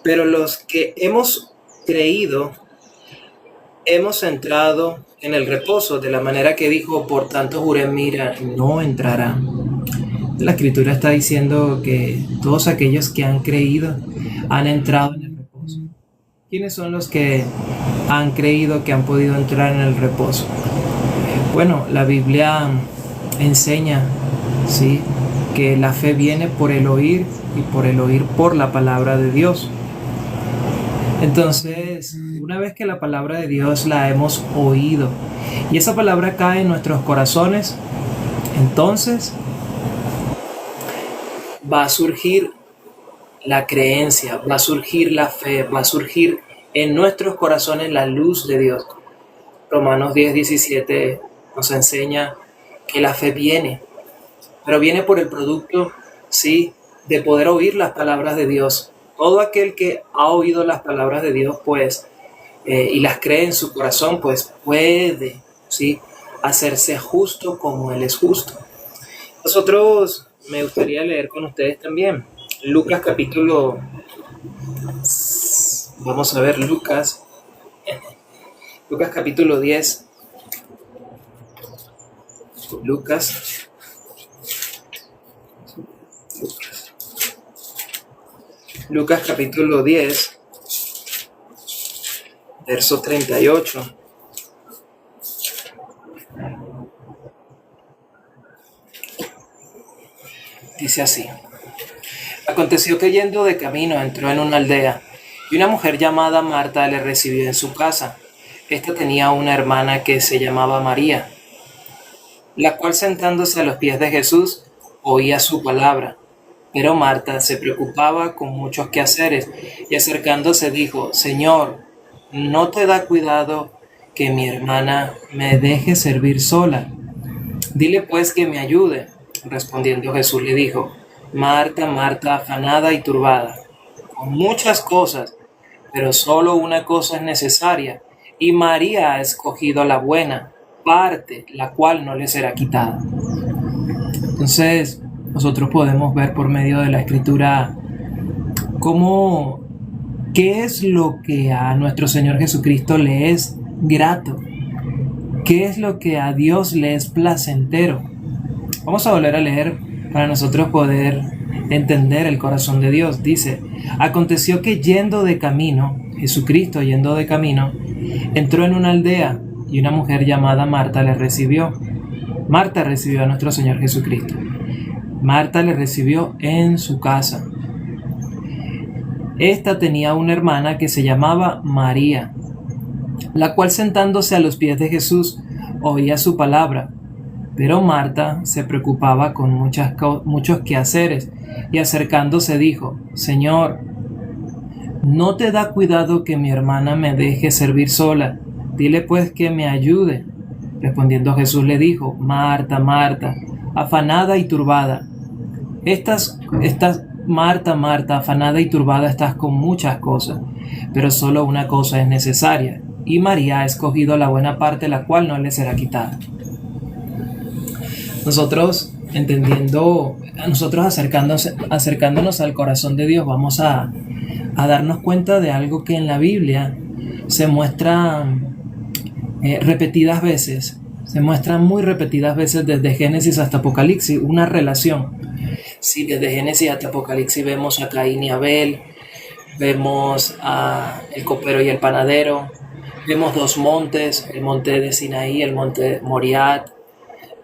Pero los que hemos creído, hemos entrado en el reposo, de la manera que dijo, por tanto juré, mira, no entrará. La escritura está diciendo que todos aquellos que han creído han entrado en el reposo. ¿Quiénes son los que han creído que han podido entrar en el reposo? Bueno, la Biblia enseña, ¿sí?, que la fe viene por el oír y por el oír por la palabra de Dios. Entonces, una vez que la palabra de Dios la hemos oído y esa palabra cae en nuestros corazones, entonces va a surgir la creencia, va a surgir la fe, va a surgir en nuestros corazones la luz de Dios. Romanos 10:17 nos enseña que la fe viene, pero viene por el producto, sí, de poder oír las palabras de Dios. Todo aquel que ha oído las palabras de Dios, pues, y las cree en su corazón, pues puede, sí, hacerse justo como Él es justo. Nosotros, me gustaría leer con ustedes también Lucas capítulo, vamos a ver Lucas capítulo 10. Lucas capítulo 10, verso 38. Dice así: aconteció que yendo de camino entró en una aldea, y una mujer llamada Marta le recibió en su casa. Esta tenía una hermana que se llamaba María, la cual sentándose a los pies de Jesús oía su palabra. Pero Marta se preocupaba con muchos quehaceres, y acercándose dijo: Señor, ¿no te da cuidado que mi hermana me deje servir sola? Dile pues que me ayude. Respondiendo Jesús le dijo: Marta, Marta, afanada y turbada con muchas cosas, pero solo una cosa es necesaria, y María ha escogido la buena parte, la cual no le será quitada. Entonces, nosotros podemos ver por medio de la escritura qué es lo que a nuestro Señor Jesucristo le es grato, qué es lo que a Dios le es placentero. Vamos a volver a leer para nosotros poder entender el corazón de Dios. Dice: aconteció que yendo de camino, Jesucristo yendo de camino, entró en una aldea, y una mujer llamada Marta le recibió. Marta recibió a nuestro Señor Jesucristo. Marta le recibió en su casa. Esta tenía una hermana que se llamaba María, la cual sentándose a los pies de Jesús oía su palabra. Pero Marta se preocupaba con muchos quehaceres, y acercándose dijo: Señor, ¿no te da cuidado que mi hermana me deje servir sola? Dile pues que me ayude. Respondiendo Jesús le dijo: Marta, Marta, afanada y turbada. Marta, Marta, afanada y turbada estás con muchas cosas, pero solo una cosa es necesaria, y María ha escogido la buena parte, la cual no le será quitada. Nosotros acercándonos al corazón de Dios, vamos a darnos cuenta de algo que en la Biblia se muestra repetidas veces. Se muestra muy repetidas veces desde Génesis hasta Apocalipsis, una relación. Sí, desde Génesis hasta Apocalipsis vemos a Caín y Abel, vemos a el copero y el panadero, vemos dos montes, el monte de Sinaí, el monte de Moriat.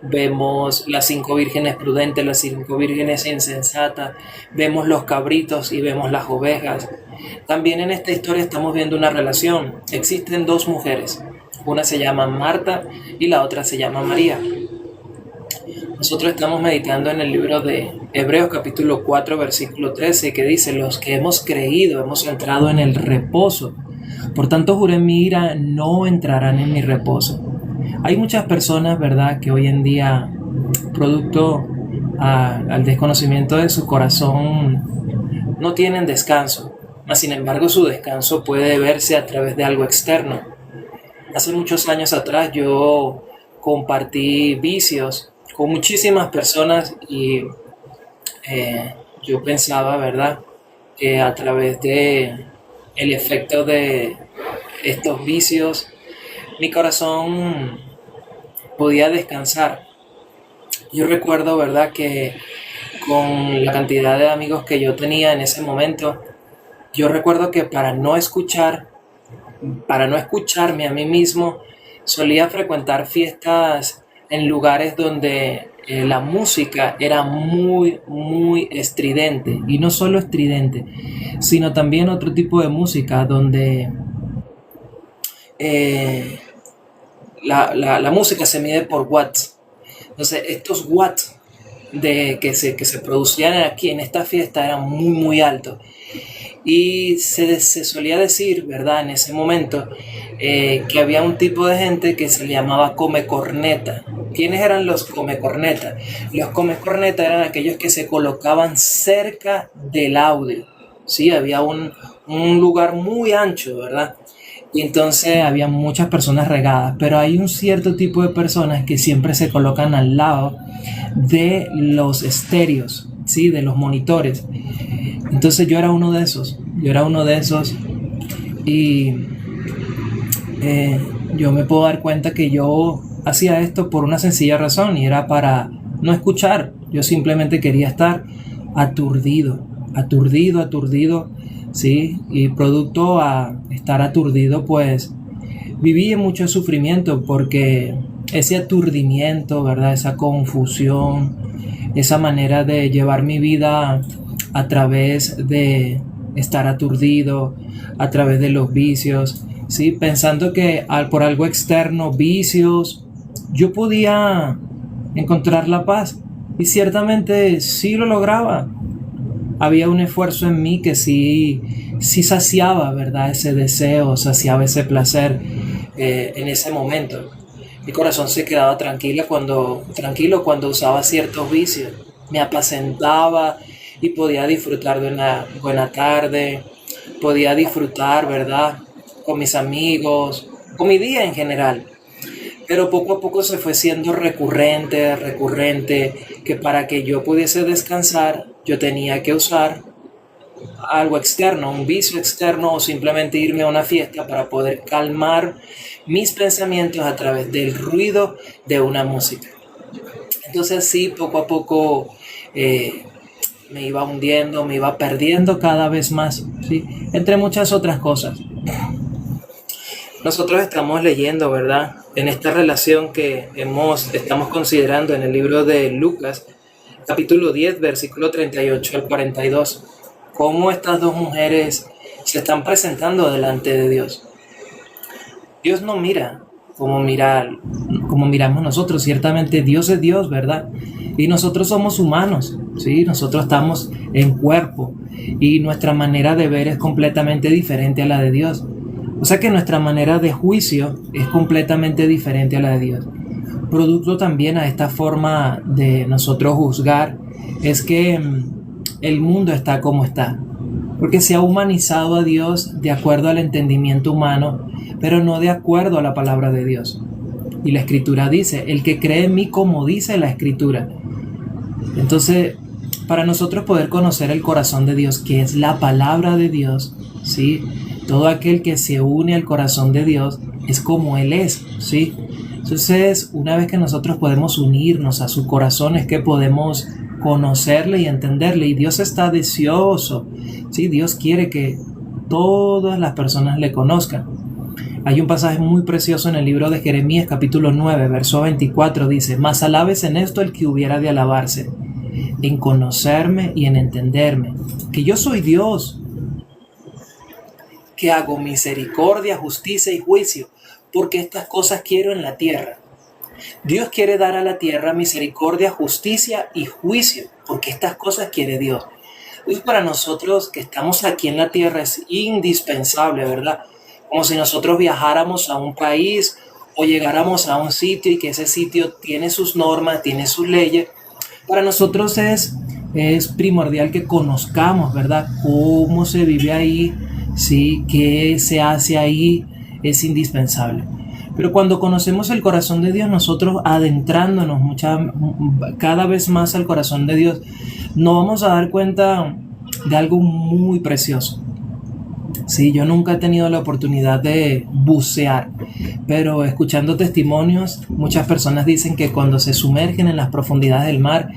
Vemos las 5 vírgenes prudentes, las 5 vírgenes insensatas, vemos los cabritos y vemos las ovejas. También en esta historia estamos viendo una relación. Existen dos mujeres, una se llama Marta y la otra se llama María. Nosotros estamos meditando en el libro de Hebreos capítulo 4 versículo 13, que dice: los que hemos creído hemos entrado en el reposo. Por tanto juré en mi ira, no entrarán en mi reposo. Hay muchas personas, ¿verdad?, que hoy en día, producto al desconocimiento de su corazón, no tienen descanso. Mas, sin embargo, su descanso puede verse a través de algo externo. Hace muchos años atrás yo compartí vicios con muchísimas personas y yo pensaba, ¿verdad?, que a través de el efecto de estos vicios, mi corazón podía descansar. Yo recuerdo, ¿verdad?, que con la cantidad de amigos que yo tenía en ese momento, yo recuerdo que para no escucharme a mí mismo, solía frecuentar fiestas en lugares donde la música era muy, muy estridente. Y no solo estridente, sino también otro tipo de música donde eh, la música se mide por watts. Entonces, estos watts que se producían aquí en esta fiesta eran muy, muy altos. Y se solía decir, ¿verdad?, en ese momento, que había un tipo de gente que se le llamaba come corneta. ¿Quiénes eran los come corneta? Los come corneta eran aquellos que se colocaban cerca del audio. Sí, había un lugar muy ancho, ¿verdad? Y entonces había muchas personas regadas, pero hay un cierto tipo de personas que siempre se colocan al lado de los estéreos, ¿sí? De los monitores. Entonces yo era uno de esos y yo me puedo dar cuenta que yo hacía esto por una sencilla razón y era para no escuchar. Yo simplemente quería estar aturdido, aturdido, ¿sí? Y producto a estar aturdido, pues viví en mucho sufrimiento porque ese aturdimiento, ¿verdad? Esa confusión, esa manera de llevar mi vida a través de estar aturdido, a través de los vicios, ¿sí? Pensando que por algo externo, vicios, yo podía encontrar la paz. Y ciertamente sí lo lograba. Había un esfuerzo en mí que sí saciaba, ¿verdad? Ese deseo, saciaba ese placer en ese momento. Mi corazón se quedaba tranquilo cuando usaba ciertos vicios. Me apacentaba y podía disfrutar de una buena tarde, podía disfrutar, ¿verdad?, con mis amigos, con mi día en general. Pero poco a poco se fue siendo recurrente, que para que yo pudiese descansar, yo tenía que usar algo externo, un vicio externo o simplemente irme a una fiesta para poder calmar mis pensamientos a través del ruido de una música. Entonces sí, poco a poco me iba hundiendo, me iba perdiendo cada vez más, ¿sí? Entre muchas otras cosas. Nosotros estamos leyendo, ¿verdad?, en esta relación que estamos considerando en el libro de Lucas, capítulo 10, versículo 38 al 42, cómo estas dos mujeres se están presentando delante de Dios. Dios no mira como miramos nosotros. Ciertamente Dios es Dios, ¿verdad? Y nosotros somos humanos, ¿sí? Nosotros estamos en cuerpo y nuestra manera de ver es completamente diferente a la de Dios. O sea que nuestra manera de juicio es completamente diferente a la de Dios. Producto también a esta forma de nosotros juzgar es que el mundo está como está. Porque se ha humanizado a Dios de acuerdo al entendimiento humano, pero no de acuerdo a la palabra de Dios. Y la Escritura dice, el que cree en mí como dice la Escritura. Entonces, para nosotros poder conocer el corazón de Dios, que es la palabra de Dios, ¿sí? Todo aquel que se une al corazón de Dios es como Él es, ¿sí? Entonces, una vez que nosotros podemos unirnos a su corazón, es que podemos conocerle y entenderle. Y Dios está deseoso, ¿sí? Dios quiere que todas las personas le conozcan. Hay un pasaje muy precioso en el libro de Jeremías, capítulo 9, verso 24, dice: «Mas alabes en esto el que hubiera de alabarse, en conocerme y en entenderme, que yo soy Dios, que hago misericordia, justicia y juicio, porque estas cosas quiero en la tierra». Dios quiere dar a la tierra misericordia, justicia y juicio, porque estas cosas quiere Dios. Y para nosotros que estamos aquí en la tierra es indispensable, ¿verdad? Como si nosotros viajáramos a un país o llegáramos a un sitio y que ese sitio tiene sus normas, tiene sus leyes. Para nosotros es primordial que conozcamos, ¿verdad?, cómo se vive ahí, ¿sí?, qué se hace ahí, es indispensable. Pero cuando conocemos el corazón de Dios, nosotros adentrándonos cada vez más al corazón de Dios, nos vamos a dar cuenta de algo muy precioso. Sí, yo nunca he tenido la oportunidad de bucear, pero escuchando testimonios, muchas personas dicen que cuando se sumergen en las profundidades del mar,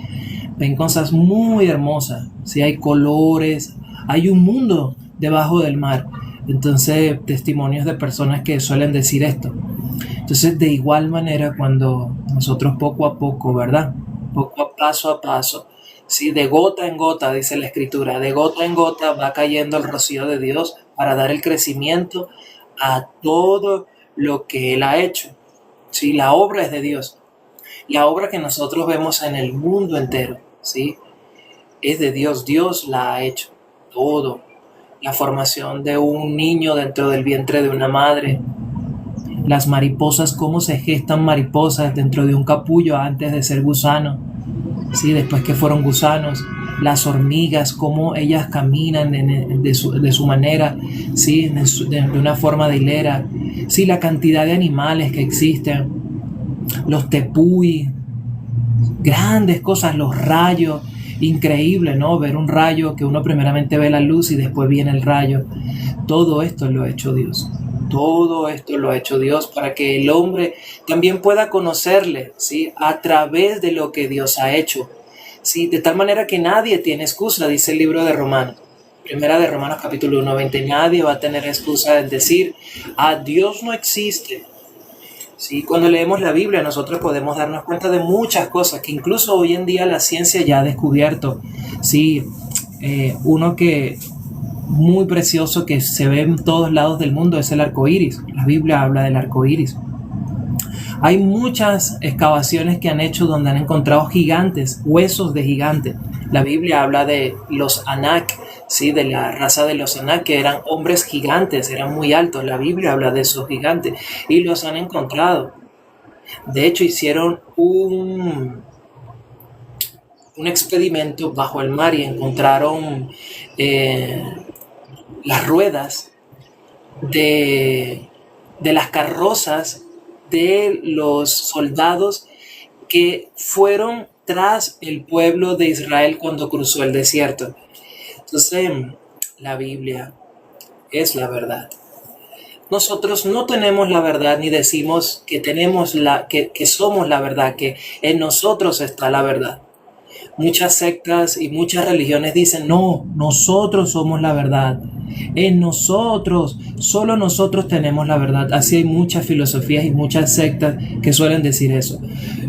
ven cosas muy hermosas. Sí, hay colores, hay un mundo debajo del mar. Entonces, testimonios de personas que suelen decir esto. Entonces, de igual manera, cuando nosotros poco a poco, ¿verdad? Paso a paso, sí, de gota en gota, dice la Escritura, de gota en gota va cayendo el rocío de Dios para dar el crecimiento a todo lo que Él ha hecho. Sí, la obra es de Dios. La obra que nosotros vemos en el mundo entero, ¿sí? Es de Dios. Dios la ha hecho. Todo. La formación de un niño dentro del vientre de una madre. Las mariposas, cómo se gestan mariposas dentro de un capullo antes de ser gusano. Sí, después que fueron gusanos. Las hormigas, cómo ellas caminan de su manera, ¿sí? De una forma de hilera. Sí, la cantidad de animales que existen. Los tepuy, grandes cosas, los rayos, increíble, ¿no? Ver un rayo que uno primeramente ve la luz y después viene el rayo. Todo esto lo ha hecho Dios. Todo esto lo ha hecho Dios para que el hombre también pueda conocerle, ¿sí? A través de lo que Dios ha hecho. Sí, de tal manera que nadie tiene excusa, dice el libro de Romanos. Primera de Romanos capítulo 1:20. Nadie va a tener excusa en decir, Dios no existe. Sí, cuando leemos la Biblia nosotros podemos darnos cuenta de muchas cosas que incluso hoy en día la ciencia ya ha descubierto. Sí, uno que muy precioso que se ve en todos lados del mundo es el arco iris. La Biblia habla del arco iris. Hay muchas excavaciones que han hecho donde han encontrado gigantes, huesos de gigantes. La Biblia habla de los Anak, ¿sí? De la raza de los Anak, que eran hombres gigantes, eran muy altos. La Biblia habla de esos gigantes y los han encontrado. De hecho, hicieron un experimento bajo el mar y encontraron las ruedas de las carrozas de los soldados que fueron tras el pueblo de Israel cuando cruzó el desierto. Entonces, la Biblia es la verdad. Nosotros no tenemos la verdad ni decimos que tenemos que somos la verdad, que en nosotros está la verdad. Muchas sectas y muchas religiones dicen, no, nosotros somos la verdad. En nosotros, solo nosotros tenemos la verdad. Así hay muchas filosofías y muchas sectas que suelen decir eso.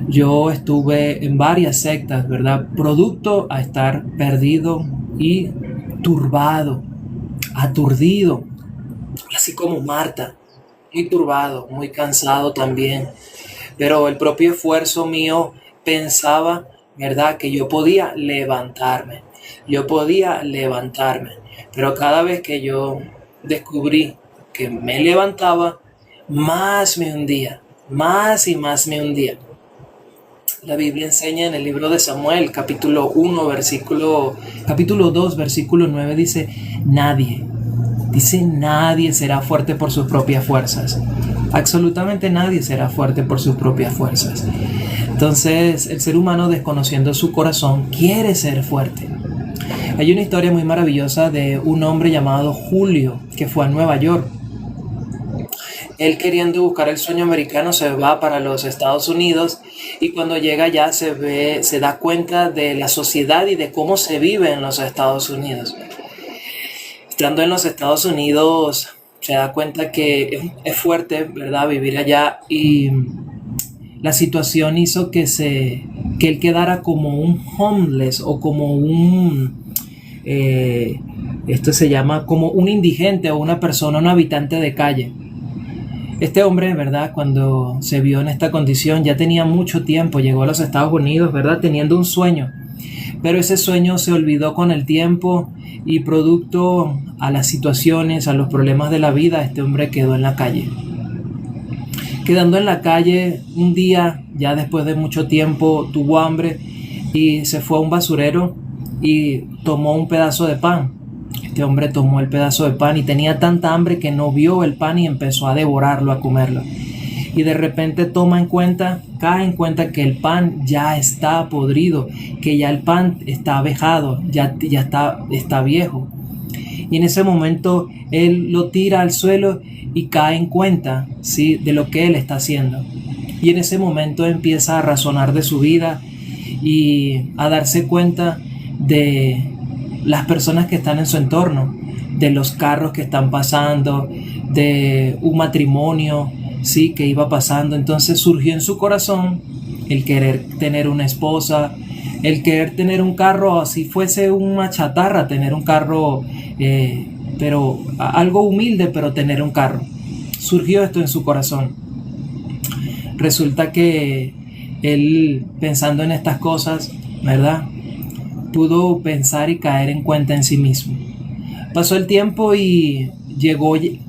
Yo estuve en varias sectas, ¿verdad? Producto a estar perdido y turbado, aturdido, así como Marta, muy turbado, muy cansado también. Pero el propio esfuerzo mío pensaba, ¿verdad?, que yo podía levantarme. Pero cada vez que yo descubrí que me levantaba, más me hundía, más y más me hundía. La Biblia enseña en el libro de Samuel, capítulo 2, versículo 9, dice, nadie será fuerte por sus propias fuerzas. Absolutamente nadie será fuerte por sus propias fuerzas. Entonces, el ser humano, desconociendo su corazón, quiere ser fuerte. Hay una historia muy maravillosa de un hombre llamado Julio, que fue a Nueva York. Él, queriendo buscar el sueño americano, se va para los Estados Unidos y cuando llega allá se da cuenta de la sociedad y de cómo se vive en los Estados Unidos. Estando en los Estados Unidos, se da cuenta que es fuerte, ¿verdad?, vivir allá, y la situación hizo que él quedara como un homeless o como esto se llama como un indigente o una persona, un habitante de calle. Este hombre, ¿verdad?, cuando se vio en esta condición, ya tenía mucho tiempo, llegó a los Estados Unidos, ¿verdad?, teniendo un sueño. Pero ese sueño se olvidó con el tiempo y producto a las situaciones, a los problemas de la vida, este hombre quedó en la calle. Quedando en la calle, un día, ya después de mucho tiempo, tuvo hambre y se fue a un basurero y tomó un pedazo de pan. Este hombre tomó el pedazo de pan y tenía tanta hambre que no vio el pan y empezó a devorarlo, a comerlo. y de repente cae en cuenta que el pan ya está podrido, que ya el pan está avejado, ya está viejo. Y en ese momento él lo tira al suelo y cae en cuenta, ¿sí?, de lo que él está haciendo. Y en ese momento empieza a razonar de su vida y a darse cuenta de las personas que están en su entorno, de los carros que están pasando, de un matrimonio, sí, que iba pasando. Entonces surgió en su corazón el querer tener una esposa, el querer tener un carro, así fuese una chatarra, tener un carro, pero algo humilde, pero tener un carro. Surgió esto en su corazón. Resulta que él, pensando en estas cosas, ¿verdad?, pudo pensar y caer en cuenta en sí mismo. Pasó el tiempo y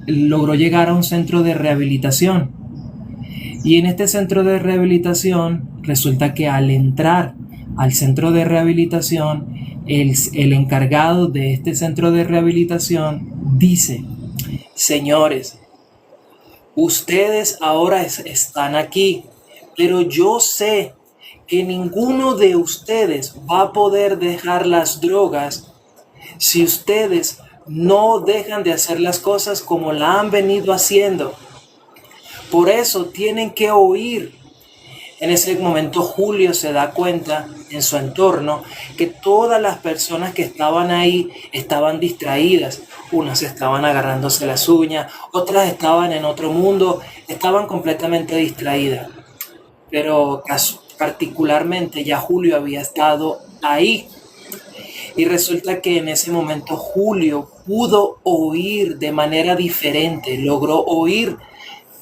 logró llegar a un centro de rehabilitación. Y en este centro de rehabilitación resulta que al entrar al centro de rehabilitación, el encargado de este centro de rehabilitación dice: señores, ustedes ahora están aquí, pero yo sé que ninguno de ustedes va a poder dejar las drogas si ustedes no dejan de hacer las cosas como la han venido haciendo. Por eso tienen que oír. En ese momento Julio se da cuenta en su entorno que todas las personas que estaban ahí estaban distraídas. Unas estaban agarrándose las uñas, otras estaban en otro mundo, estaban completamente distraídas. Pero particularmente ya Julio había estado ahí. Y resulta que en ese momento Julio pudo oír de manera diferente, logró oír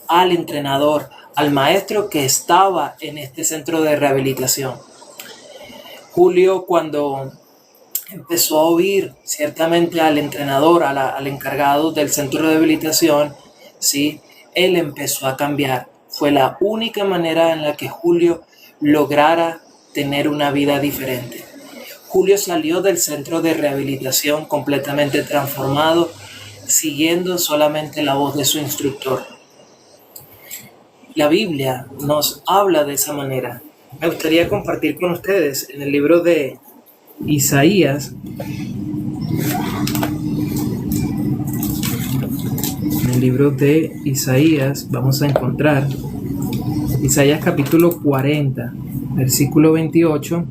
al entrenador, al maestro que estaba en este centro de rehabilitación. Julio, cuando empezó a oír ciertamente al entrenador, al encargado del centro de rehabilitación, ¿sí?, él empezó a cambiar. Fue la única manera en la que Julio lograra tener una vida diferente. Julio salió del centro de rehabilitación completamente transformado, siguiendo solamente la voz de su instructor. La Biblia nos habla de esa manera. Me gustaría compartir con ustedes en el libro de Isaías, vamos a encontrar Isaías capítulo 40, versículo 28.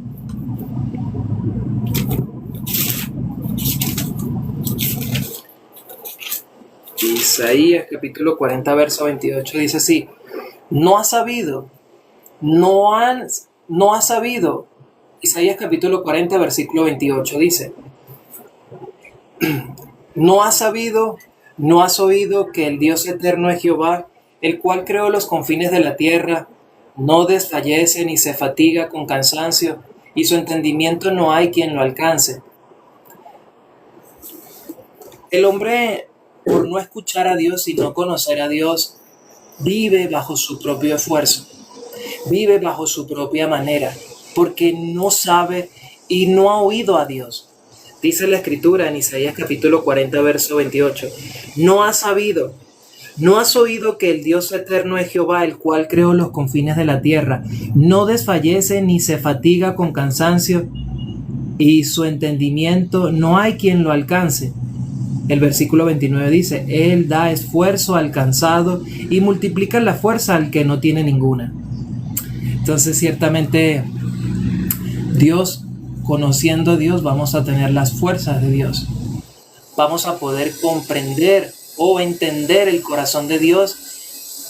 Isaías capítulo 40, verso 28 dice así: no ha sabido. Isaías capítulo 40, versículo 28 dice: no has sabido, no has oído que el Dios eterno es Jehová, el cual creó los confines de la tierra, no desfallece ni se fatiga con cansancio, y su entendimiento no hay quien lo alcance. El hombre, por no escuchar a Dios y no conocer a Dios, vive bajo su propio esfuerzo, vive bajo su propia manera, porque no sabe y no ha oído a Dios. Dice la Escritura en Isaías capítulo 40, verso 28, no has sabido, no has oído que el Dios eterno es Jehová, el cual creó los confines de la tierra, no desfallece ni se fatiga con cansancio, y su entendimiento no hay quien lo alcance. El versículo 29 dice: Él da esfuerzo al cansado y multiplica la fuerza al que no tiene ninguna. Entonces, ciertamente, Dios, conociendo a Dios, vamos a tener las fuerzas de Dios. Vamos a poder comprender o entender el corazón de Dios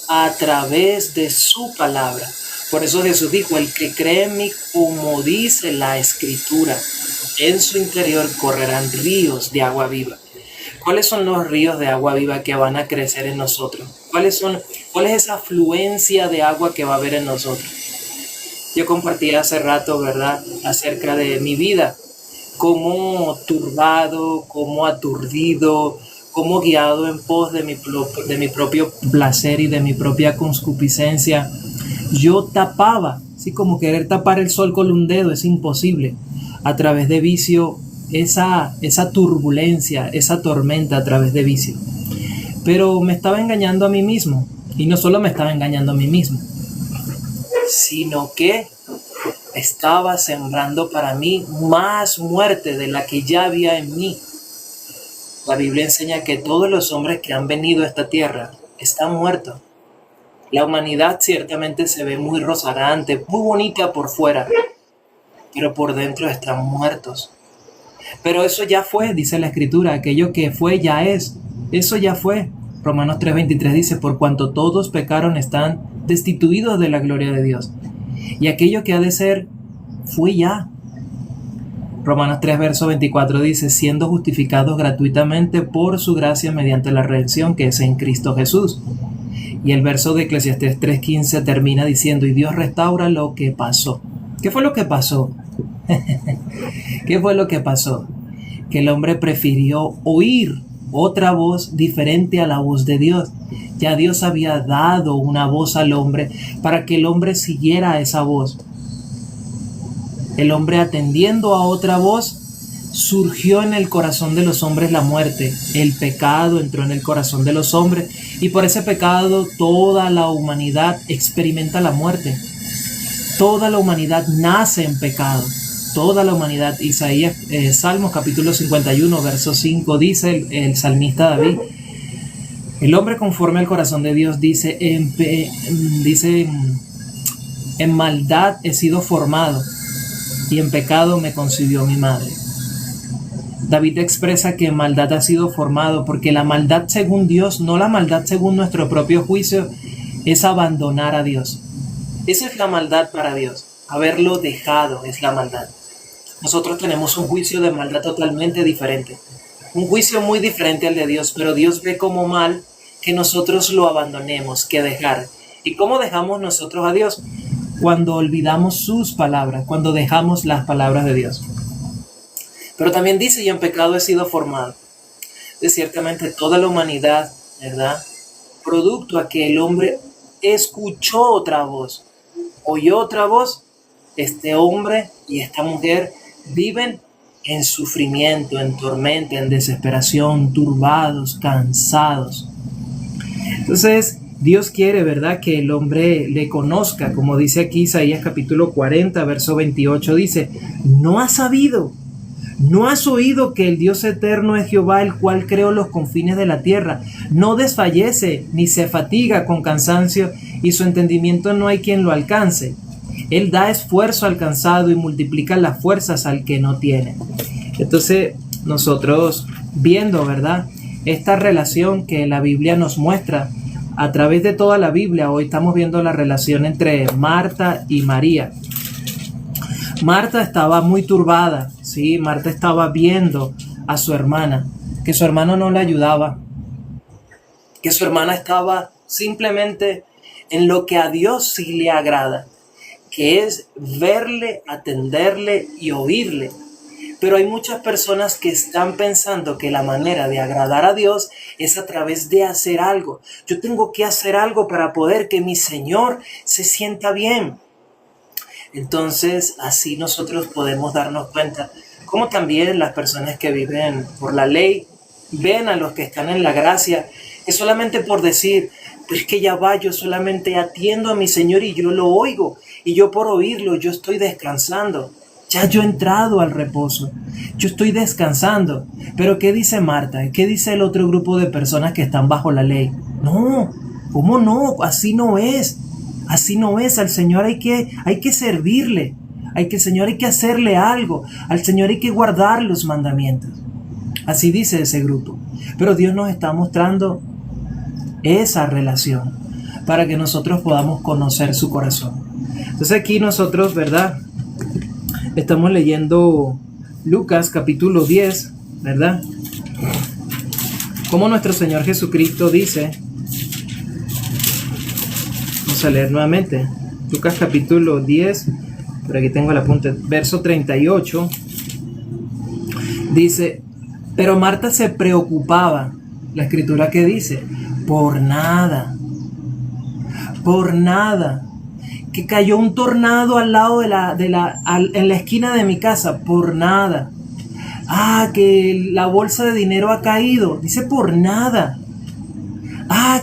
a través de su palabra. Por eso Jesús dijo: el que cree en mí, como dice la Escritura, en su interior correrán ríos de agua viva. ¿Cuáles son los ríos de agua viva que van a crecer en nosotros? ¿Cuál es esa afluencia de agua que va a haber en nosotros? Yo compartí hace rato, ¿verdad?, acerca de mi vida, cómo turbado, cómo aturdido, cómo guiado en pos de mi propio placer y de mi propia concupiscencia, yo tapaba, así como querer tapar el sol con un dedo, es imposible, a través de vicio, esa turbulencia, esa tormenta a través de vicio. Pero me estaba engañando a mí mismo, Y no solo me estaba engañando a mí mismo, sino que estaba sembrando para mí más muerte de la que ya había en mí. La Biblia enseña que todos los hombres que han venido a esta tierra están muertos. La humanidad ciertamente se ve muy rozagante, muy bonita por fuera, pero por dentro están muertos. Pero eso ya fue, dice la Escritura, aquello que fue ya es. Eso ya fue. Romanos 3:23 dice, por cuanto todos pecaron están destituidos de la gloria de Dios. Y aquello que ha de ser, fue ya. Romanos 3, verso 24 dice, siendo justificados gratuitamente por su gracia mediante la redención que es en Cristo Jesús. Y el verso de Eclesiastés 3:15 termina diciendo, y Dios restaura lo que pasó. ¿Qué fue lo que pasó? ¿Qué fue lo que pasó? Que el hombre prefirió oír otra voz diferente a la voz de Dios. Ya Dios había dado una voz al hombre para que el hombre siguiera a esa voz. El hombre atendiendo a otra voz, surgió en el corazón de los hombres la muerte. El pecado entró en el corazón de los hombres y por ese pecado toda la humanidad experimenta la muerte. Toda la humanidad nace en pecado. Toda la humanidad. Isaías, Salmos capítulo 51, verso 5, dice el salmista David, el hombre conforme al corazón de Dios dice, en maldad he sido formado y en pecado me concibió mi madre. David expresa que en maldad ha sido formado porque la maldad según Dios, no la maldad según nuestro propio juicio, es abandonar a Dios. Esa es la maldad para Dios. Haberlo dejado es la maldad. Nosotros tenemos un juicio de maldad totalmente diferente. Un juicio muy diferente al de Dios, pero Dios ve como mal que nosotros lo abandonemos, que dejar. ¿Y cómo dejamos nosotros a Dios? Cuando olvidamos sus palabras, cuando dejamos las palabras de Dios. Pero también dice, y en pecado he sido formado. De ciertamente toda la humanidad, ¿verdad? Producto a que el hombre escuchó otra voz, oyó otra voz, este hombre y esta mujer viven en sufrimiento, en tormenta, en desesperación, turbados, cansados. Entonces, Dios quiere, ¿verdad?, que el hombre le conozca, como dice aquí Isaías capítulo 40, verso 28, dice, ¿no has sabido? ¿No has oído que el Dios eterno es Jehová, el cual creó los confines de la tierra? No desfallece ni se fatiga con cansancio, y su entendimiento no hay quien lo alcance. Él da esfuerzo al cansado y multiplica las fuerzas al que no tiene. Entonces, nosotros viendo, ¿verdad?, esta relación que la Biblia nos muestra a través de toda la Biblia, hoy estamos viendo la relación entre Marta y María. Marta estaba muy turbada, ¿sí? Marta estaba viendo a su hermana, que su hermano no le ayudaba, que su hermana estaba simplemente en lo que a Dios sí le agrada, que es verle, atenderle y oírle. Pero hay muchas personas que están pensando que la manera de agradar a Dios es a través de hacer algo. Yo tengo que hacer algo para poder que mi Señor se sienta bien. Entonces, así nosotros podemos darnos cuenta cómo también las personas que viven por la ley ven a los que están en la gracia, que solamente por decir, pues que ya va, yo solamente atiendo a mi Señor y yo lo oigo, y yo por oírlo, yo estoy descansando. Ya yo he entrado al reposo, yo estoy descansando. Pero ¿qué dice Marta? ¿Qué dice el otro grupo de personas que están bajo la ley? No, ¿cómo no? Así no es. Así no es. Al Señor hay que servirle. Al Señor hay que hacerle algo. Al Señor hay que guardar los mandamientos. Así dice ese grupo. Pero Dios nos está mostrando esa relación para que nosotros podamos conocer su corazón. Entonces aquí nosotros, ¿verdad?, estamos leyendo Lucas capítulo 10, ¿verdad? Como nuestro Señor Jesucristo dice, vamos a leer nuevamente, Lucas capítulo 10, por aquí tengo el apunte, verso 38, dice, pero Marta se preocupaba, la escritura que dice, por nada, que cayó un tornado al lado en la esquina de mi casa, por nada. Que la bolsa de dinero ha caído, dice por nada.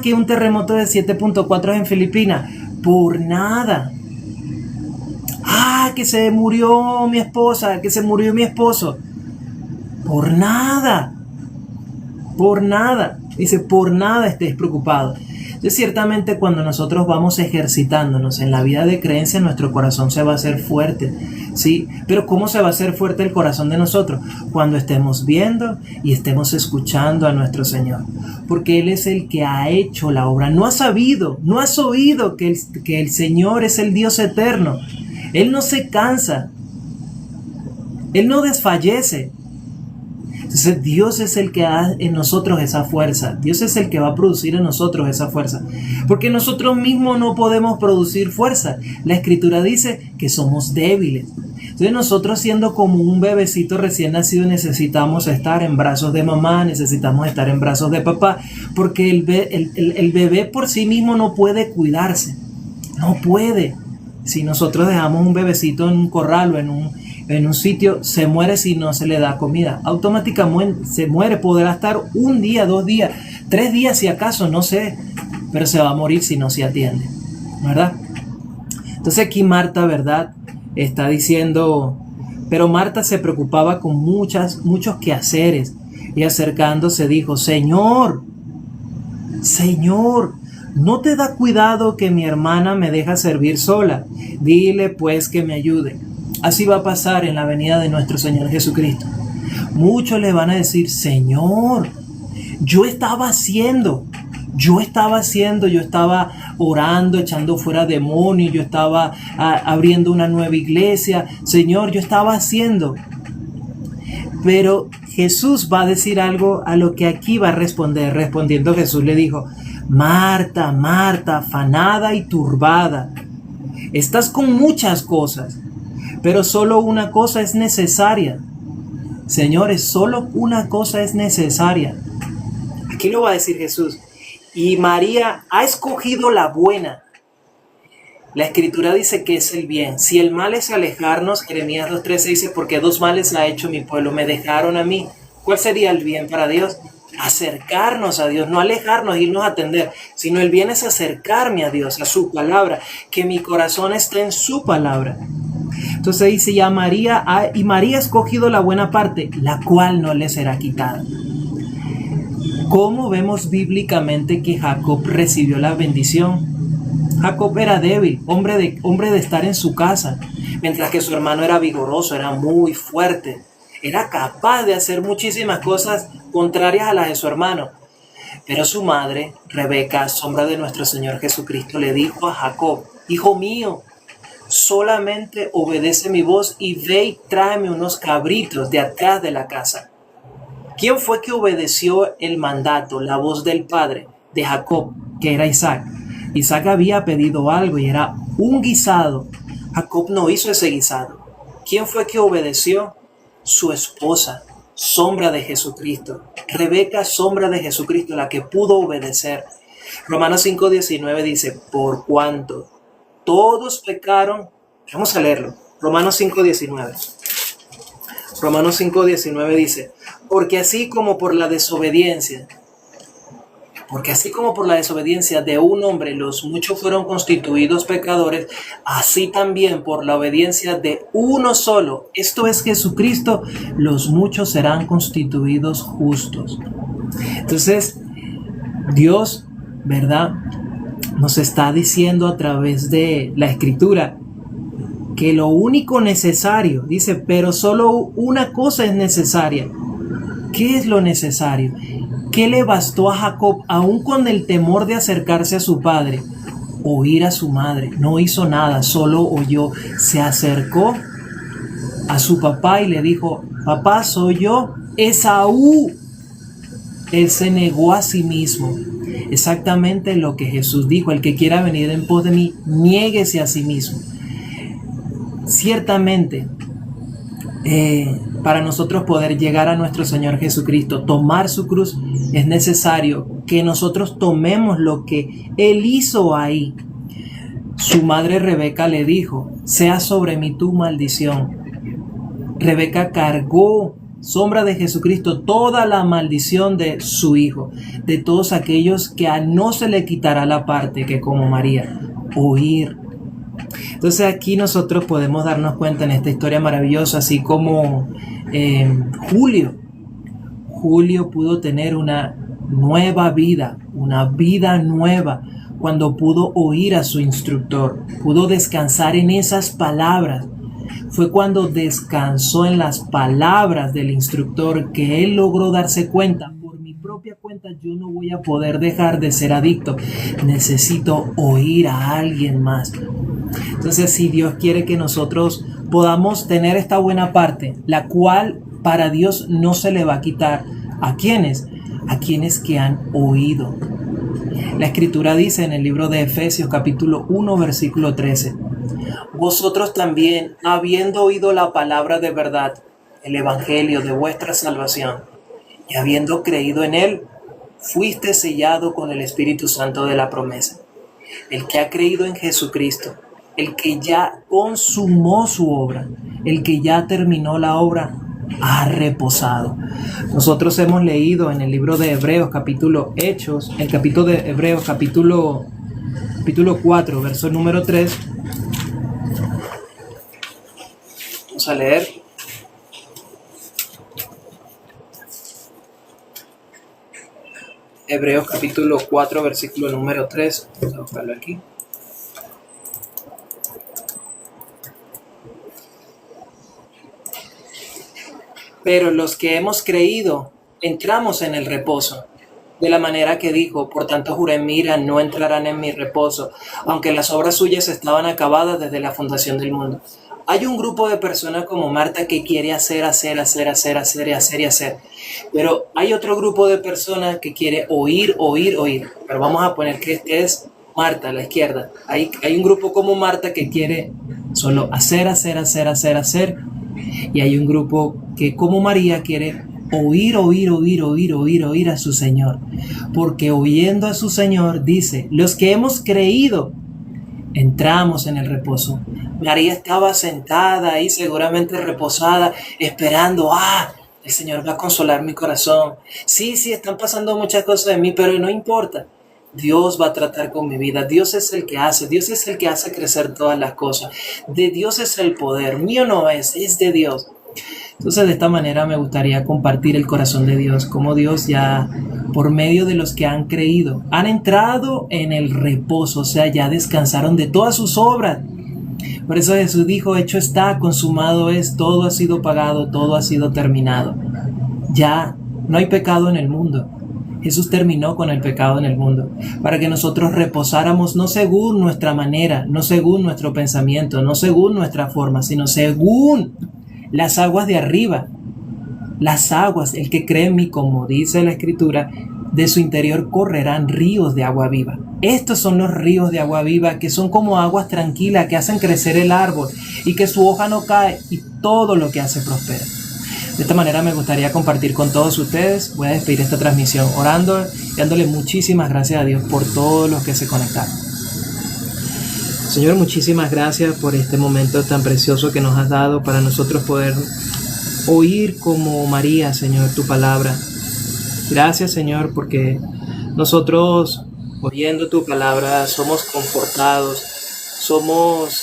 Que un terremoto de 7.4 en Filipinas. Por nada. Que se murió mi esposa, que se murió mi esposo. Por nada. Por nada. Dice, por nada estéis preocupados. Entonces, ciertamente cuando nosotros vamos ejercitándonos en la vida de creencia, nuestro corazón se va a hacer fuerte, ¿sí? Pero ¿cómo se va a hacer fuerte el corazón de nosotros? Cuando estemos viendo y estemos escuchando a nuestro Señor. Porque Él es el que ha hecho la obra. No has oído que el Señor es el Dios eterno. Él no se cansa. Él no desfallece. Entonces Dios es el que da en nosotros esa fuerza. Dios es el que va a producir en nosotros esa fuerza. Porque nosotros mismos no podemos producir fuerza. La Escritura dice que somos débiles. Entonces nosotros, siendo como un bebecito recién nacido, necesitamos estar en brazos de mamá, necesitamos estar en brazos de papá, porque el bebé por sí mismo no puede cuidarse. No puede. Si nosotros dejamos un bebecito en un corral o en un sitio, se muere si no se le da comida. Automáticamente se muere. Podrá estar un día, 2 días, 3 días si acaso, no sé, pero se va a morir si no se atiende, ¿verdad? Entonces aquí Marta, ¿verdad?, está diciendo, pero Marta se preocupaba con muchos quehaceres, y acercándose dijo, Señor, ¿no te da cuidado que mi hermana me deja servir sola? Dile pues que me ayude. Así va a pasar en la venida de nuestro Señor Jesucristo. Muchos le van a decir, Señor, yo estaba orando, echando fuera demonios, yo estaba abriendo una nueva iglesia. Señor, yo estaba haciendo. Pero Jesús va a decir algo a lo que aquí va a responder. Respondiendo Jesús le dijo, Marta, Marta, afanada y turbada, estás con muchas cosas, pero solo una cosa es necesaria. Señores, solo una cosa es necesaria. Aquí lo va a decir Jesús. Y María ha escogido la buena. La Escritura dice que es el bien. Si el mal es alejarnos, Jeremías 2:13 dice, porque 2 males ha hecho mi pueblo, me dejaron a mí. ¿Cuál sería el bien para Dios? Acercarnos a Dios, no alejarnos, irnos a atender, sino el bien es acercarme a Dios, a su palabra, que mi corazón esté en su palabra. Entonces dice ya María ha escogido la buena parte, la cual no le será quitada. ¿Cómo vemos bíblicamente que Jacob recibió la bendición? Jacob era débil, hombre de estar en su casa, mientras que su hermano era vigoroso, era muy fuerte, era capaz de hacer muchísimas cosas contrarias a las de su hermano. Pero su madre, Rebeca, sombra de nuestro Señor Jesucristo, le dijo a Jacob, hijo mío, solamente obedece mi voz y ve y tráeme unos cabritos de atrás de la casa. ¿Quién fue que obedeció el mandato, la voz del padre de Jacob, que era Isaac? Isaac había pedido algo y era un guisado. Jacob no hizo ese guisado. ¿Quién fue que obedeció? Su esposa, sombra de Jesucristo. Rebeca, sombra de Jesucristo, la que pudo obedecer. Romanos 5:19 dice, por cuanto todos pecaron. Vamos a leerlo. Romanos 5:19. Romanos 5:19 dice, porque así como por la desobediencia de un hombre los muchos fueron constituidos pecadores, así también por la obediencia de uno solo, esto es Jesucristo, los muchos serán constituidos justos. Entonces, Dios, ¿verdad?, nos está diciendo a través de la Escritura que lo único necesario, dice, pero solo una cosa es necesaria. ¿Qué es lo necesario? ¿Qué le bastó a Jacob, aún con el temor de acercarse a su padre? Oír a su madre. No hizo nada, solo oyó. Se acercó a su papá y le dijo, papá, soy yo, Esaú. Él se negó a sí mismo. Exactamente lo que Jesús dijo, el que quiera venir en pos de mí, niéguese a sí mismo. Ciertamente, para nosotros poder llegar a nuestro Señor Jesucristo, tomar su cruz, es necesario que nosotros tomemos lo que Él hizo ahí. Su madre Rebeca le dijo, sea sobre mí tu maldición. Rebeca cargó sombra de Jesucristo, toda la maldición de su Hijo, de todos aquellos que a no se le quitará la parte que como María, oír. Entonces aquí nosotros podemos darnos cuenta en esta historia maravillosa, así como Julio pudo tener una nueva vida, una vida nueva, cuando pudo oír a su instructor, pudo descansar en esas palabras. Fue cuando descansó en las palabras del instructor que él logró darse cuenta: por mi propia cuenta yo no voy a poder dejar de ser adicto, necesito oír a alguien más. Entonces, si Dios quiere que nosotros podamos tener esta buena parte, la cual para Dios no se le va a quitar, ¿a quiénes? A quienes que han oído. La Escritura dice en el libro de Efesios capítulo 1 versículo 13: vosotros también, habiendo oído la palabra de verdad, el evangelio de vuestra salvación, y habiendo creído en él, fuiste sellado con el Espíritu Santo de la promesa. El que ha creído en Jesucristo, el que ya consumó su obra, el que ya terminó la obra, ha reposado. Nosotros hemos leído en el libro de Hebreos, capítulo 4, verso número 3. Vamos a leer. Hebreos capítulo 4, versículo número 3. Vamos a buscarlo aquí. Pero los que hemos creído, entramos en el reposo. De la manera que dijo: por tanto juré, mira, no entrarán en mi reposo, aunque las obras suyas estaban acabadas desde la fundación del mundo. Hay un grupo de personas como Marta que quiere hacer. Pero hay otro grupo de personas que quiere oír. Pero vamos a poner que este es Marta a la izquierda. Hay un grupo como Marta que quiere solo hacer. Y hay un grupo que como María quiere oír a su Señor. Porque oyendo a su Señor, dice: los que hemos creído, entramos en el reposo. María estaba sentada ahí, seguramente reposada, esperando: el Señor va a consolar mi corazón. Sí, están pasando muchas cosas en mí, pero no importa. Dios va a tratar con mi vida. Dios es el que hace. Dios es el que hace crecer todas las cosas. De Dios es el poder. Mío no es de Dios. Entonces, de esta manera me gustaría compartir el corazón de Dios, como Dios ya, por medio de los que han creído, han entrado en el reposo, o sea, ya descansaron de todas sus obras. Por eso Jesús dijo: hecho está, consumado es, todo ha sido pagado, todo ha sido terminado. Ya no hay pecado en el mundo. Jesús terminó con el pecado en el mundo, para que nosotros reposáramos no según nuestra manera, no según nuestro pensamiento, no según nuestra forma, sino según las aguas de arriba. Las aguas, el que cree en mí, como dice la Escritura, de su interior correrán ríos de agua viva. Estos son los ríos de agua viva, que son como aguas tranquilas, que hacen crecer el árbol y que su hoja no cae y todo lo que hace prospera. De esta manera me gustaría compartir con todos ustedes. Voy a despedir esta transmisión orando y dándole muchísimas gracias a Dios por todos los que se conectaron. Señor, muchísimas gracias por este momento tan precioso que nos has dado para nosotros poder oír como María, Señor, tu palabra. Gracias, Señor, porque nosotros, oyendo tu palabra, somos confortados, somos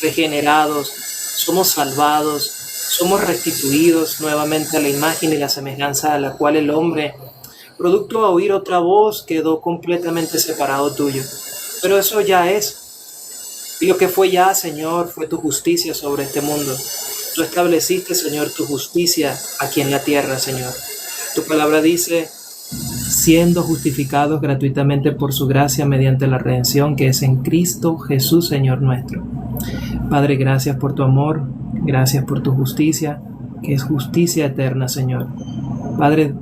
regenerados, somos salvados, somos restituidos nuevamente a la imagen y la semejanza a la cual el hombre, producto a oír otra voz, quedó completamente separado tuyo. Pero eso ya es. Y lo que fue ya, Señor, fue tu justicia sobre este mundo. Tú estableciste, Señor, tu justicia aquí en la tierra, Señor. Tu palabra dice: siendo justificados gratuitamente por su gracia mediante la redención que es en Cristo Jesús, Señor nuestro. Padre, gracias por tu amor, gracias por tu justicia, que es justicia eterna, Señor. Padre,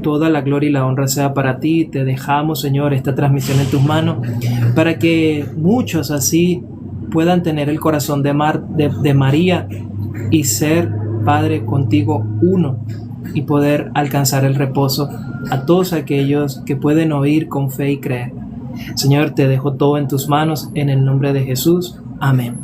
toda la gloria y la honra sea para ti. Te dejamos, Señor, esta transmisión en tus manos, para que muchos así puedan tener el corazón de María y ser, Padre, contigo uno, y poder alcanzar el reposo a todos aquellos que pueden oír con fe y creer. Señor, te dejo todo en tus manos, en el nombre de Jesús. Amén.